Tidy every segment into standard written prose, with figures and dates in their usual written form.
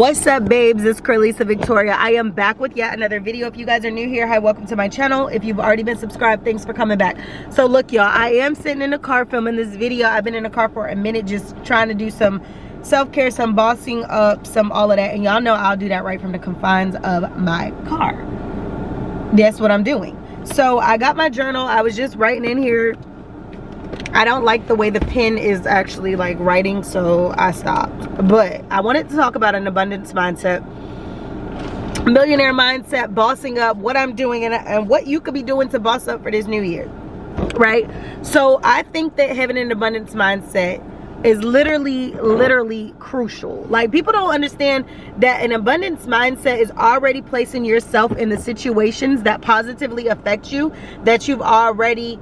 What's up, babes? It's Carlisa Victoria. I am back with yet another video. If you guys are new here, hi, welcome to my channel. If you've already been subscribed, thanks for coming back. So look, y'all, I am sitting in the car filming this video. I've been in the car for a minute just trying to do some self-care, some bossing up, some all of that, and y'all know I'll do that right from the confines of my car. That's what I'm doing. So I got my journal. I was just writing in here. I don't like the way the pen is actually like writing, so I stopped. But I wanted to talk about an abundance mindset, millionaire mindset, bossing up, what I'm doing, and what you could be doing to boss up for this new year, right? So I think that having an abundance mindset is literally crucial. Like, people don't understand that an abundance mindset is already placing yourself in the situations that positively affect you, that you've already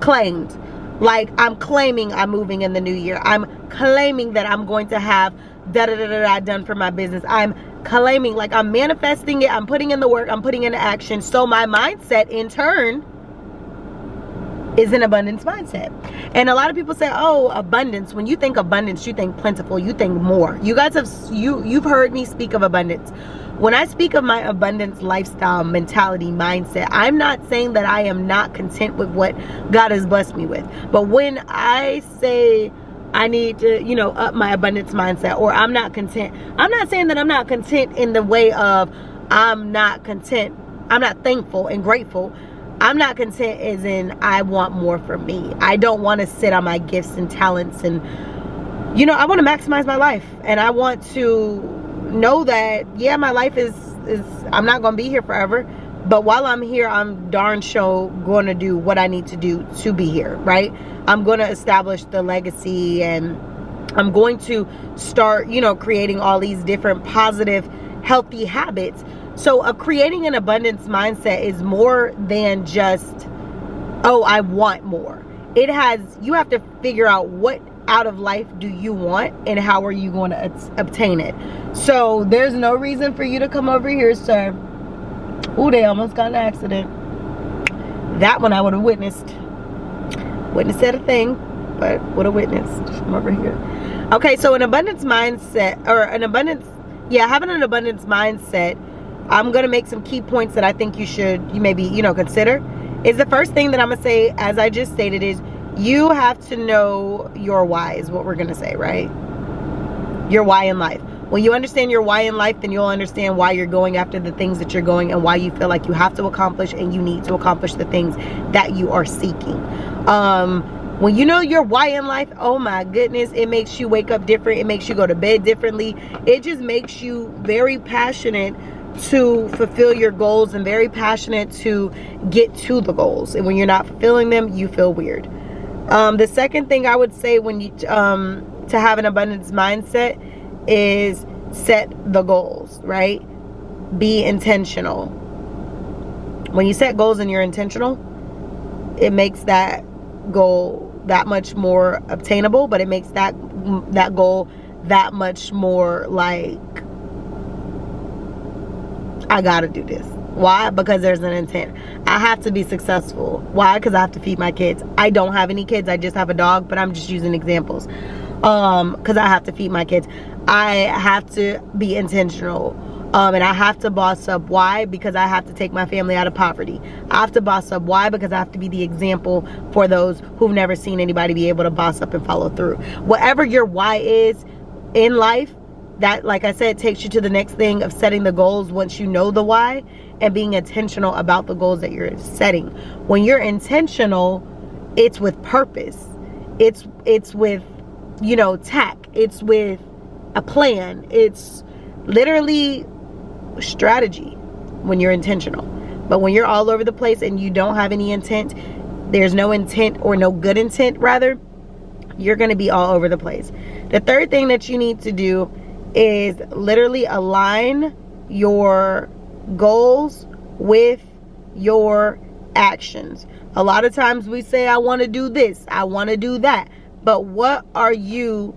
claimed. Like, I'm claiming I'm moving in the new year. I'm claiming that I'm going to have da-da-da-da-da done for my business. I'm claiming, like, I'm manifesting it. I'm putting in the work. I'm putting in the action. So my mindset, in turn, is an abundance mindset. And a lot of people say, oh, abundance. When you think abundance, you think plentiful. You think more. You guys have, you've heard me speak of abundance. When I speak of my abundance lifestyle, mentality, mindset, I'm not saying that I am not content with what God has blessed me with. But when I say I need to, you know, up my abundance mindset, or I'm not content, I'm not saying that I'm not content in the way of I'm not content. I'm not thankful and grateful. I'm not content as in I want more for me. I don't want to sit on my gifts and talents, and, you know, I want to maximize my life, and I want to know that, yeah, my life is I'm not going to be here forever, but while I'm here, I'm darn sure going to do what I need to do to be here, right? I'm going to establish the legacy, and I'm going to start, you know, creating all these different positive, healthy habits. So creating an abundance mindset is more than just, oh, I want more. It has, you have to figure out what out of life do you want, and how are you going to obtain it. So there's no reason for you to come over here, sir. Ooh, they almost got in an accident. That one I would have witnessed. Wouldn't have said a thing, but would have witnessed from over here. Okay, so an abundance mindset, or an abundance, yeah, having an abundance mindset, I'm going to make some key points that I think you maybe, you know, consider. Is the first thing that I'm going to say, as I just stated, is you have to know your why, is what we're going to say, right? Your why in life. When you understand your why in life, then you'll understand why you're going after the things that you're going, and why you feel like you have to accomplish and you need to accomplish the things that you are seeking. When you know your why in life, oh my goodness, it makes you wake up different. It makes you go to bed differently. It just makes you very passionate to fulfill your goals, and very passionate to get to the goals. And when you're not fulfilling them, you feel weird. The second thing I would say when you to have an abundance mindset is set the goals, right? Be intentional. When you set goals and you're intentional, it makes that goal that much more obtainable, but it makes that goal that much more like, I gotta do this. Why? Because there's an intent. I have to be successful. Why? Because I have to feed my kids. I don't have any kids. I just have a dog, but I'm just using examples. Because I have to feed my kids. I have to be intentional. And I have to boss up. Why? Because I have to take my family out of poverty. I have to boss up. Why? Because I have to be the example for those who've never seen anybody be able to boss up and follow through. Whatever your why is in life, that, like I said, takes you to the next thing of setting the goals once you know the why, and being intentional about the goals that you're setting. When you're intentional, it's with purpose. It's with, you know, tact. It's with a plan. It's literally strategy when you're intentional. But when you're all over the place and you don't have any intent, there's no intent, or no good intent rather, you're going to be all over the place. The third thing that you need to do is literally align your goals with your actions. A lot of times we say, I want to do this, I want to do that, but what are you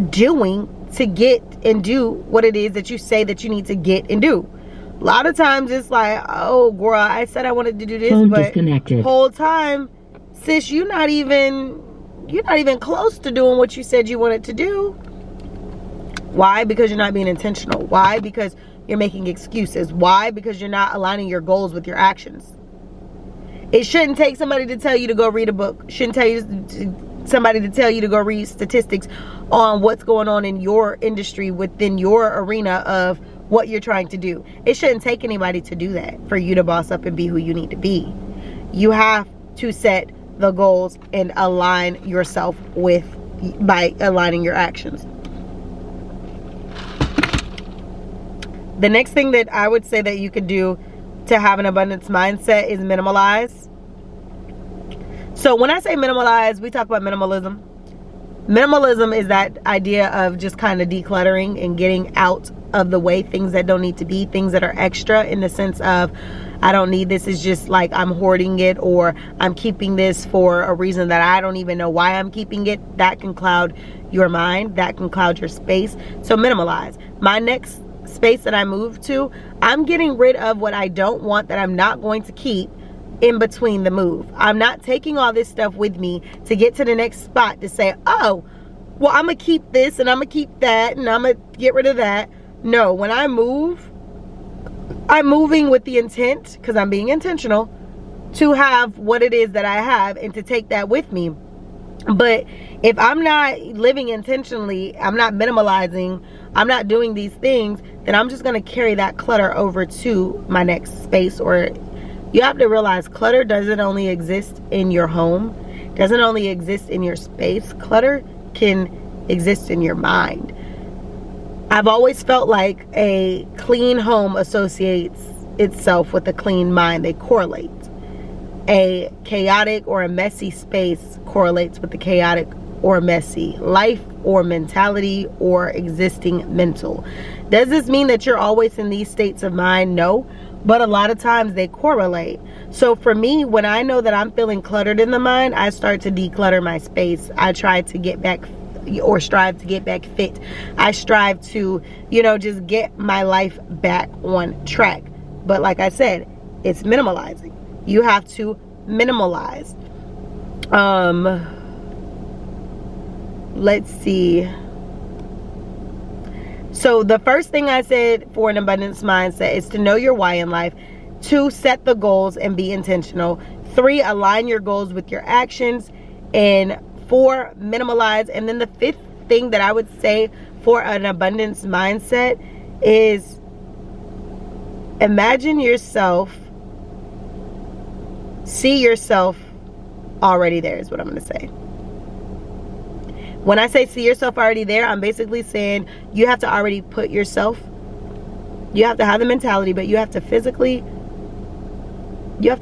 doing to get and do what it is that you say that you need to get and do? A lot of times it's like, oh girl, I said I wanted to do this, but whole time, sis, you're not even close to doing what you said you wanted to do. Why? Because you're not being intentional. Why? Because you're making excuses. Why? Because you're not aligning your goals with your actions. It shouldn't take somebody to tell you to go read a book. Shouldn't tell you somebody to tell you to go read statistics on what's going on in your industry, within your arena of what you're trying to do. It shouldn't take anybody to do that for you to boss up and be who you need to be. You have to set the goals and align yourself by aligning your actions. The next thing that I would say that you could do to have an abundance mindset is minimalize. So when I say minimalize, we talk about minimalism. Minimalism is that idea of just kind of decluttering and getting out of the way things that don't need to be, things that are extra, in the sense of, I don't need this. It's just like I'm hoarding it, or I'm keeping this for a reason that I don't even know why I'm keeping it. That can cloud your mind. That can cloud your space. So minimalize. My next space that I move to, I'm getting rid of what I don't want, that I'm not going to keep in between the move. I'm not taking all this stuff with me to get to the next spot to say, oh, well, I'm gonna keep this and I'm gonna keep that and I'm gonna get rid of that. No, when I move, I'm moving with the intent, because I'm being intentional, to have what it is that I have and to take that with me. But if I'm not living intentionally, I'm not minimalizing, I'm not doing these things, then I'm just going to carry that clutter over to my next space. Or you have to realize clutter doesn't only exist in your home, doesn't only exist in your space. Clutter can exist in your mind. I've always felt like a clean home associates itself with a clean mind. They correlate. A chaotic or a messy space correlates with the chaotic or messy life or mentality or existing mental. Does this mean that you're always in these states of mind? No, but a lot of times they correlate. So for me, when I know that I'm feeling cluttered in the mind, I start to declutter my space. I try to get back, or strive to get back fit. I strive to, just get my life back on track. But like I said, it's minimalizing. You have to minimalize. Let's see. So the first thing I said for an abundance mindset is to know your why in life. 2, set the goals and be intentional. 3, align your goals with your actions. And 4, minimalize. And then the 5th thing that I would say for an abundance mindset is imagine yourself, see yourself already there, is what I'm going to say. When I say see yourself already there, I'm basically saying you have to already put yourself, you have to have the mentality, but you have to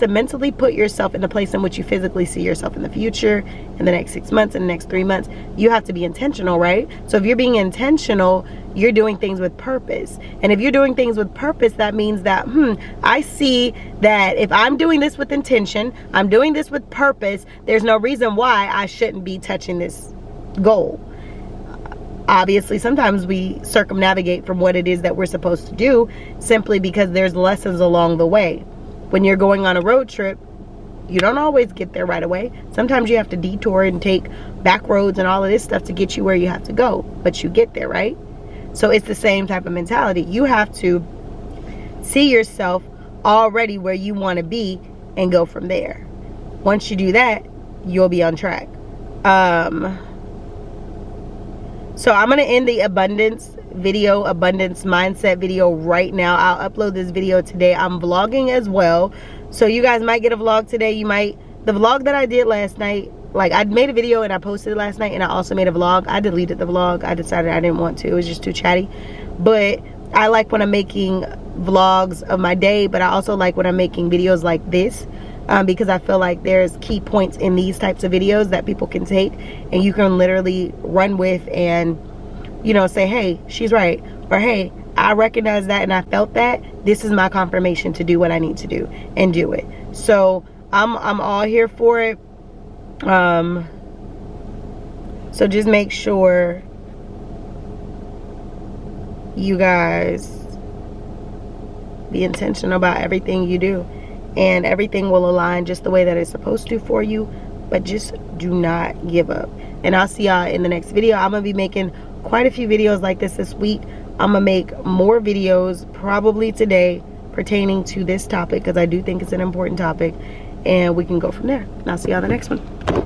mentally put yourself in the place in which you physically see yourself in the future, in the next 6 months, in the next 3 months. You have to be intentional, right? So if you're being intentional, you're doing things with purpose. And if you're doing things with purpose, that means that, I see that if I'm doing this with intention, I'm doing this with purpose, there's no reason why I shouldn't be touching this goal. Obviously, sometimes we circumnavigate from what it is that we're supposed to do simply because there's lessons along the way. When you're going on a road trip, you don't always get there right away. Sometimes you have to detour and take back roads and all of this stuff to get you where you have to go, but you get there, right? So it's the same type of mentality. You have to see yourself already where you want to be and go from there. Once you do that, you'll be on track. So I'm going to end the abundance mindset video right now. I'll upload this video today. I'm vlogging as well, so you guys might get a vlog today. The vlog that I did last night, like I made a video and I posted it last night, and I also made a vlog. I deleted the vlog. I decided I didn't want to. It was just too chatty. But I like when I'm making vlogs of my day, but I also like when I'm making videos like this. Because I feel like there's key points in these types of videos that people can take and you can literally run with and, say, hey, she's right. Or, hey, I recognize that and I felt that. This is my confirmation to do what I need to do and do it. So I'm all here for it. So just make sure you guys be intentional about everything you do. And everything will align just the way that it's supposed to for you. But just do not give up. And I'll see y'all in the next video. I'm going to be making quite a few videos like this week. I'm gonna make more videos probably today pertaining to this topic, because I do think it's an important topic, and we can go from there. And I'll see y'all on the next one.